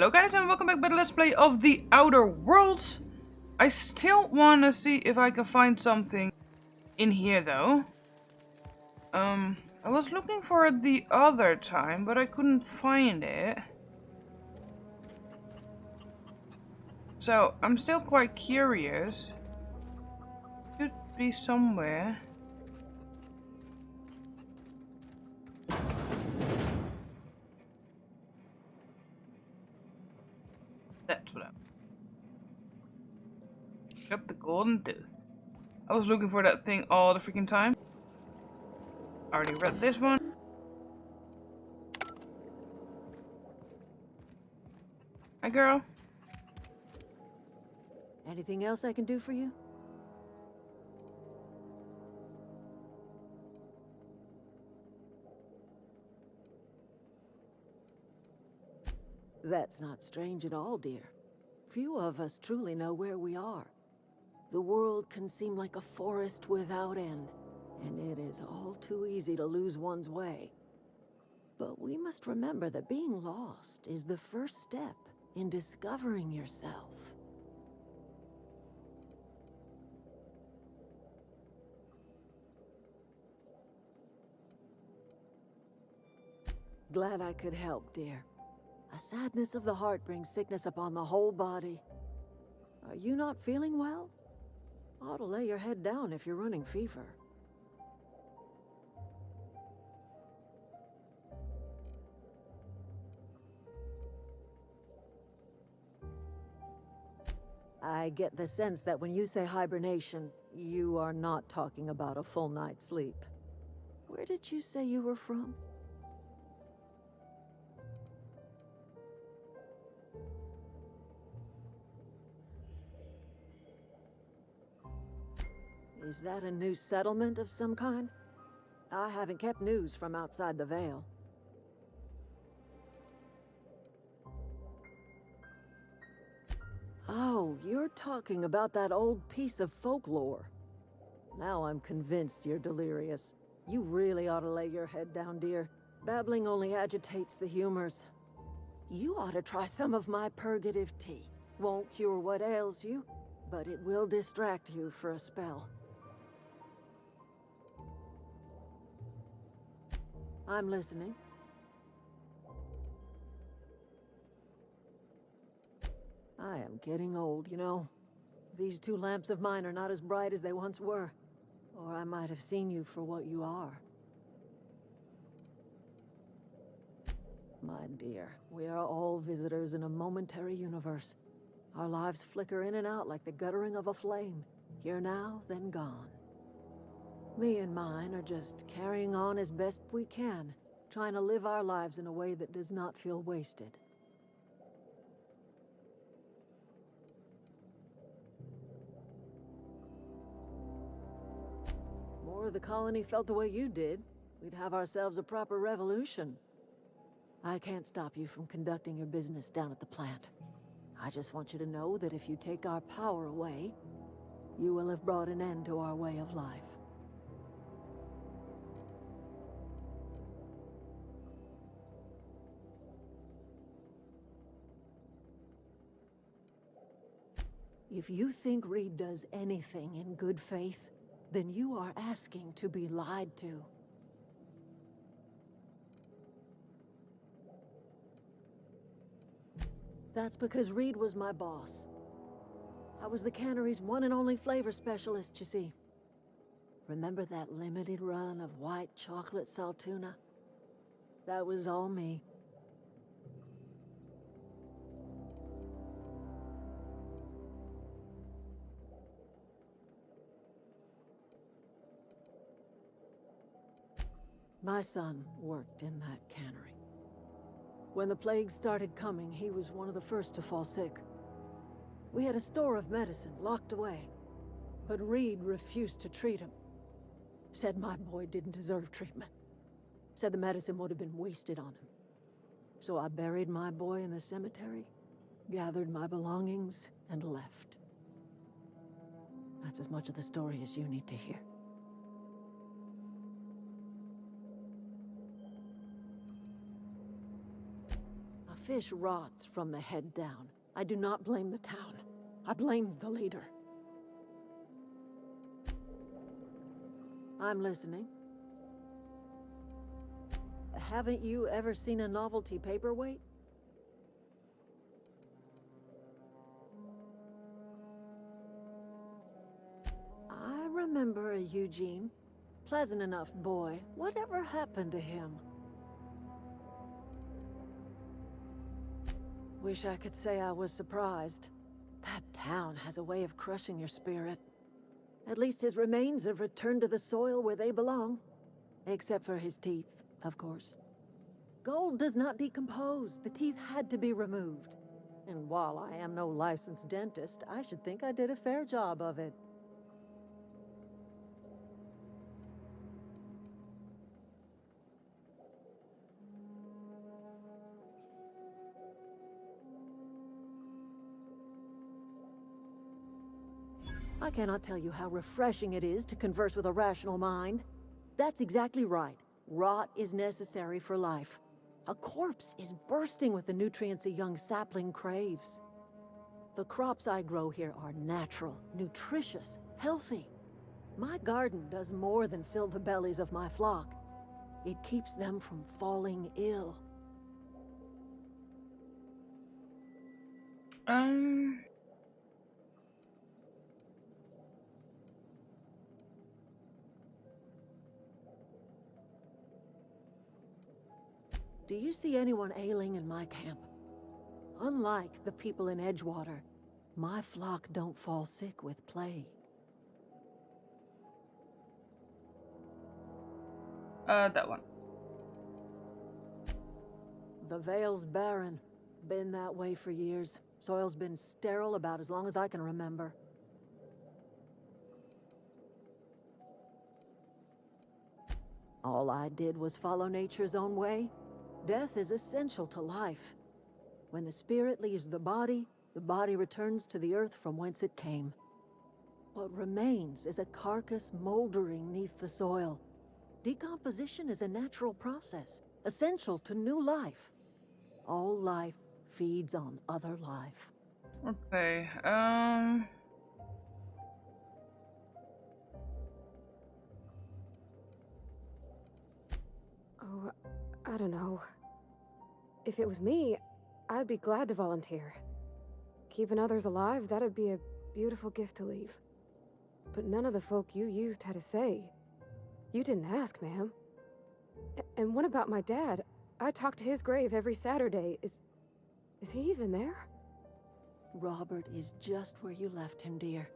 Hello guys and welcome back by the Let's Play of the Outer Worlds. I still want to see if I can find something in here though. I was looking for it the other time, but I couldn't find it. So I'm still quite curious. Should be somewhere. That's what Got the golden tooth. I was looking for that thing all the freaking time. Already read this one. Hi girl. Anything else I can do for you? That's not strange at all, dear. Few of us truly know where we are. The world can seem like a forest without end, and it is all too easy to lose one's way. But we must remember that being lost is the first step in discovering yourself. Glad I could help, dear. A sadness of the heart brings sickness upon the whole body. Are you not feeling well? Ought to lay your head down if you're running fever. I get the sense that when you say hibernation, you are not talking about a full night's sleep. Where did you say you were from? Is that a new settlement of some kind? I haven't kept news from outside the Veil. Oh, you're talking about that old piece of folklore. Now I'm convinced you're delirious. You really ought to lay your head down, dear. Babbling only agitates the humors. You ought to try some of my purgative tea. Won't cure what ails you, but it will distract you for a spell. I'm listening. I am getting old, you know. These two lamps of mine are not as bright as they once were, or I might have seen you for what you are. My dear, we are all visitors in a momentary universe. Our lives flicker in and out like the guttering of a flame. Here now, then gone. Me and mine are just carrying on as best we can, trying to live our lives in a way that does not feel wasted. More of the colony felt the way you did, we'd have ourselves a proper revolution. I can't stop you from conducting your business down at the plant. I just want you to know that if you take our power away, you will have brought an end to our way of life. If you think Reed does anything in good faith, then you are asking to be lied to. That's because Reed was my boss. I was the cannery's one and only flavor specialist, you see. Remember that limited run of white chocolate saltuna? That was all me. My son worked in that cannery. When the plague started coming, he was one of the first to fall sick. We had a store of medicine locked away, but Reed refused to treat him. Said my boy didn't deserve treatment. Said the medicine would have been wasted on him. So I buried my boy in the cemetery, gathered my belongings, and left. That's as much of the story as you need to hear. fish rots from the head down. I do not blame the town. I blame the leader. I'm listening. Haven't you ever seen a novelty paperweight? I remember a Eugene. Pleasant enough boy. Whatever happened to him? Wish I could say I was surprised. That town has a way of crushing your spirit. At least his remains have returned to the soil where they belong. Except for his teeth, of course. Gold does not decompose. The teeth had to be removed. And while I am no licensed dentist, I should think I did a fair job of it. I cannot tell you how refreshing it is to converse with a rational mind. That's exactly right. Rot is necessary for life. A corpse is bursting with the nutrients a young sapling craves. The crops I grow here are natural, nutritious, healthy. My garden does more than fill the bellies of my flock. It keeps them from falling ill. Do you see anyone ailing in my camp? Unlike the people in Edgewater, my flock don't fall sick with plague. That one. The Vale's barren. Been that way for years. Soil's been sterile about as long as I can remember. All I did was follow nature's own way. Death is essential to life. When the spirit leaves the body returns to the earth from whence it came. What remains is a carcass moldering neath the soil. Decomposition is a natural process, essential to new life. All life feeds on other life. Okay, Oh, I don't know. If it was me, I'd be glad to volunteer. Keeping others alive, that'd be a beautiful gift to leave. But none of the folk you used had a say. You didn't ask, ma'am. And what about my dad? I talk to his grave every Saturday. Is he even there? Robert is just where you left him, dear.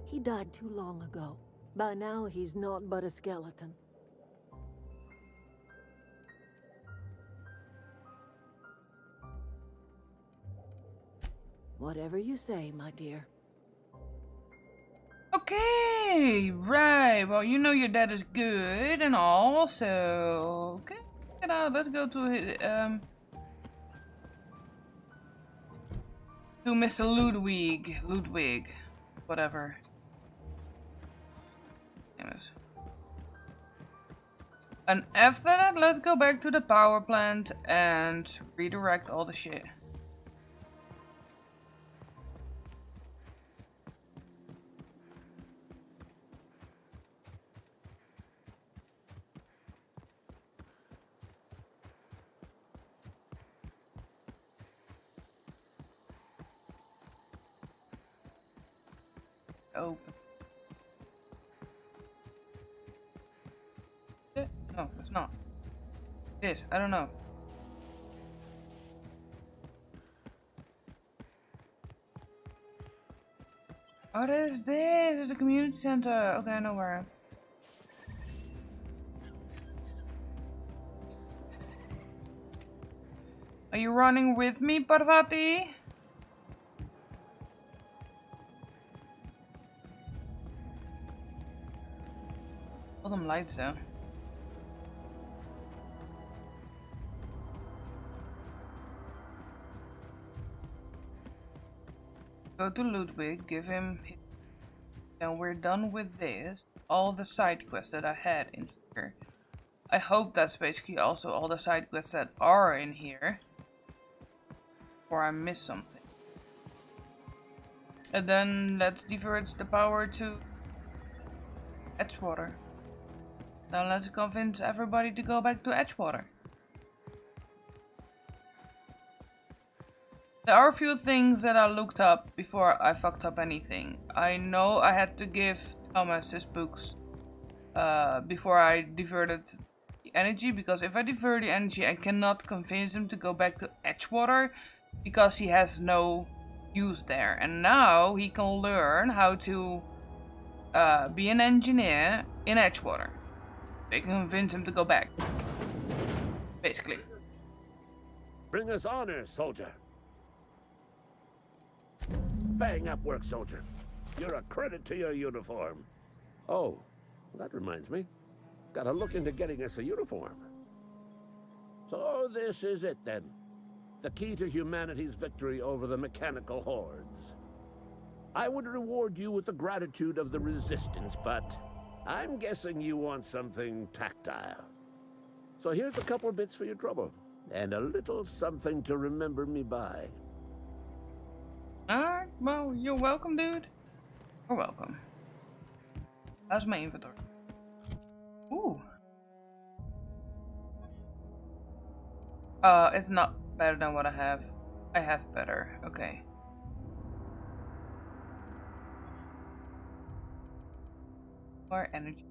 He died too long ago. By now, he's naught but a skeleton. Whatever you say, my dear. okay, right. Well, you know your dad is good and all, so okay. Get out. Let's go to his, to Mr. Ludwig, whatever. Yes. And after that, let's go back to the power plant and redirect all the shit. Open. No, it's not. It is. I don't know. Oh, what is this? It's a community center. Okay, I know where. Are you running with me, Parvati? All them lights though. Go to Ludwig, give him his... And we're done with this. All the side quests that I had in here. I hope that's basically also all the side quests that are in here. Or I miss something. And then let's divert the power to Edgewater. Now let's convince everybody to go back to Edgewater. There are a few things that I looked up before I fucked up anything. I know I had to give Thomas his books before I diverted the energy, because if I divert the energy I cannot convince him to go back to Edgewater because he has no use there. And now he can learn how to be an engineer in Edgewater. They can convince him to go back. Basically. Bring us honor, soldier. Bang up work, soldier. You're a credit to your uniform. Oh, that reminds me. Gotta look into getting us a uniform. So this is it then. The key to humanity's victory over the mechanical hordes. I would reward you with the gratitude of the Resistance, but I'm guessing you want something tactile. So here's a couple bits for your trouble, and a little something to remember me by. Alright, well, you're welcome, dude. You're welcome. How's my inventory? Ooh. It's not better than what I have. I have better, okay. More energy.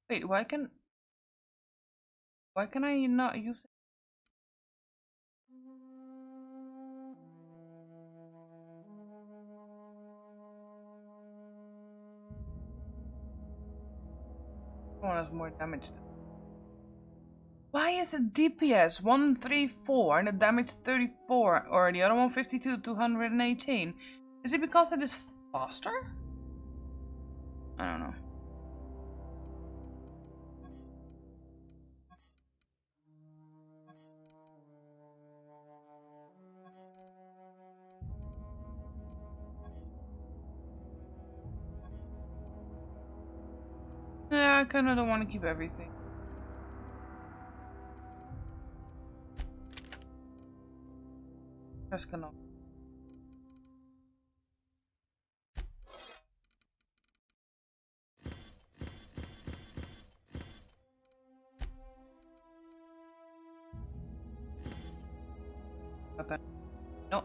Wait, why can I not use it? One has more damage. Why is it DPS 134 and the damage 34, or the other one 52 218? Is it because it is faster? I don't know. Yeah, I kinda don't want to keep everything. Just gonna. Okay. No.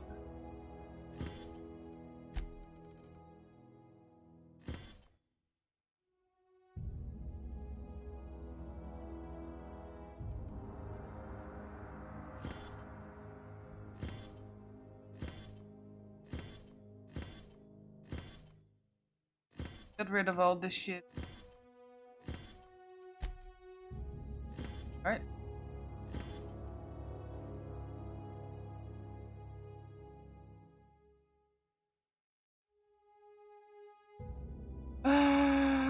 Get rid of all this shit. Alright.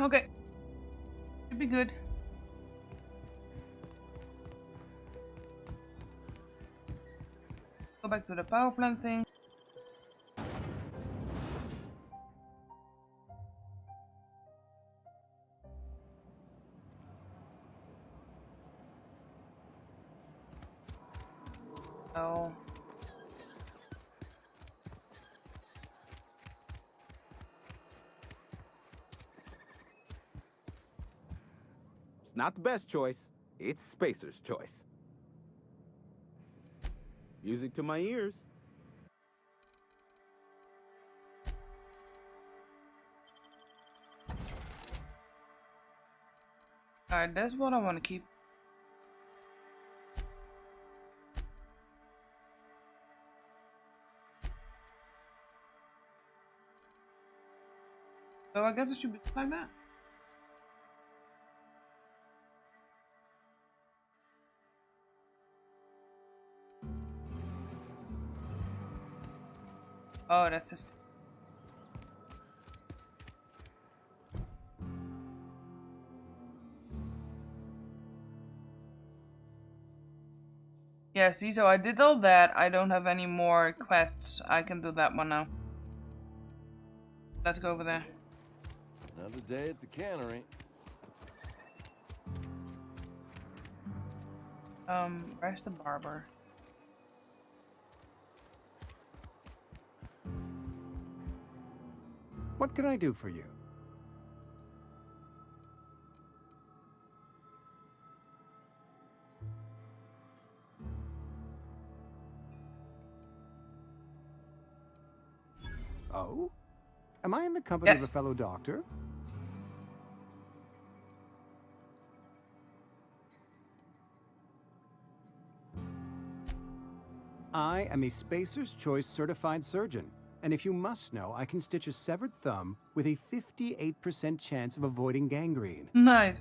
Okay. Should be good. Go back to the power plant thing. Oh. It's not the best choice. It's Spacer's choice. Music to my ears. Alright, that's what I want to keep. So I guess it should be like that. Oh, that's just. Yeah, see, so I did all that. I don't have any more quests. I can do that one now. Let's go over there. Another day at the cannery. Where's the barber? What can I do for you? Oh? Am I in the company Yes. of a fellow doctor? I am a Spacer's Choice certified surgeon, and if you must know, I can stitch a severed thumb with a 58% chance of avoiding gangrene. Nice.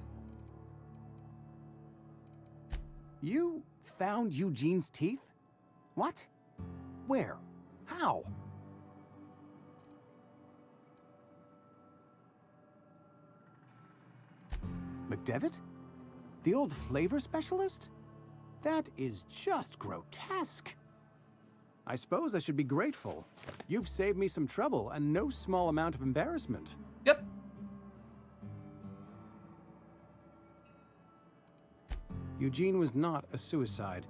You found Eugene's teeth? What? Where? How? McDevitt? The old flavor specialist? That is just grotesque. I suppose I should be grateful. You've saved me some trouble and no small amount of embarrassment. Yep. Eugene was not a suicide.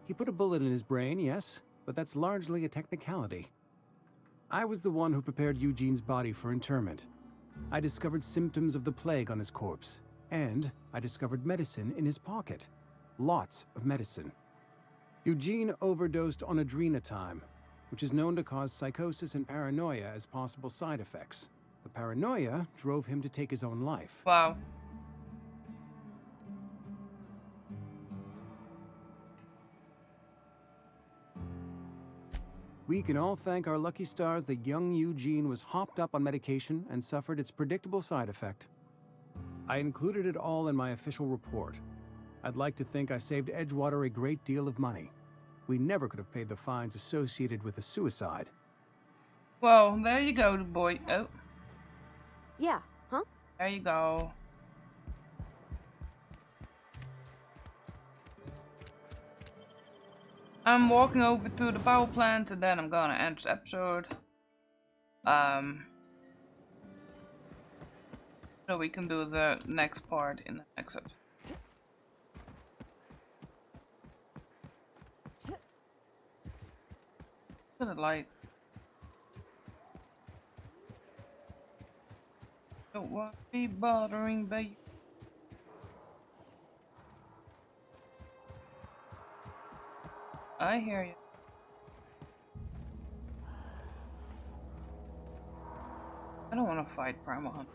He put a bullet in his brain, yes, but that's largely a technicality. I was the one who prepared Eugene's body for interment. I discovered symptoms of the plague on his corpse, and I discovered medicine in his pocket. Lots of medicine. Eugene overdosed on adrenatime, which is known to cause psychosis and paranoia as possible side effects. The paranoia drove him to take his own life. Wow. We can all thank our lucky stars that young Eugene was hopped up on medication and suffered its predictable side effect. I included it all in my official report. I'd like to think I saved Edgewater a great deal of money. We never could have paid the fines associated with a suicide. Well, there you go, boy. Oh, Yeah, huh? there you go. I'm walking over to the power plant and then I'm gonna end this episode. So we can do the next part in the next episode. Look at the light. Don't want to be bothering, baby. I hear you. I don't want to fight Primal Hunt.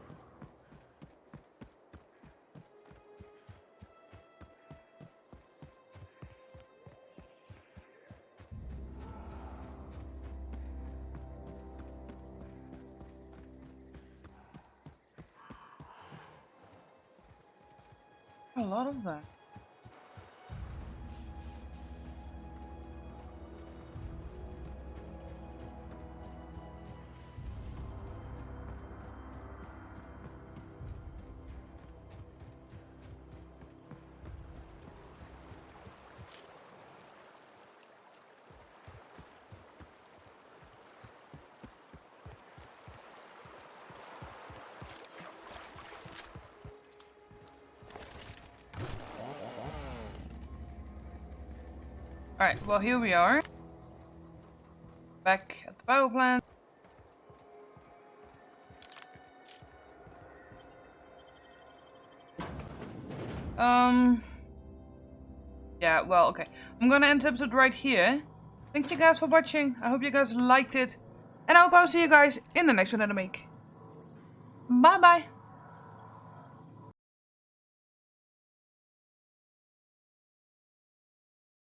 A lot of that. Alright, well here we are. Back at the power plant. Yeah, well, okay. I'm gonna end the episode right here. Thank you guys for watching. I hope you guys liked it. And I hope I'll see you guys in the next one that I make. Bye bye.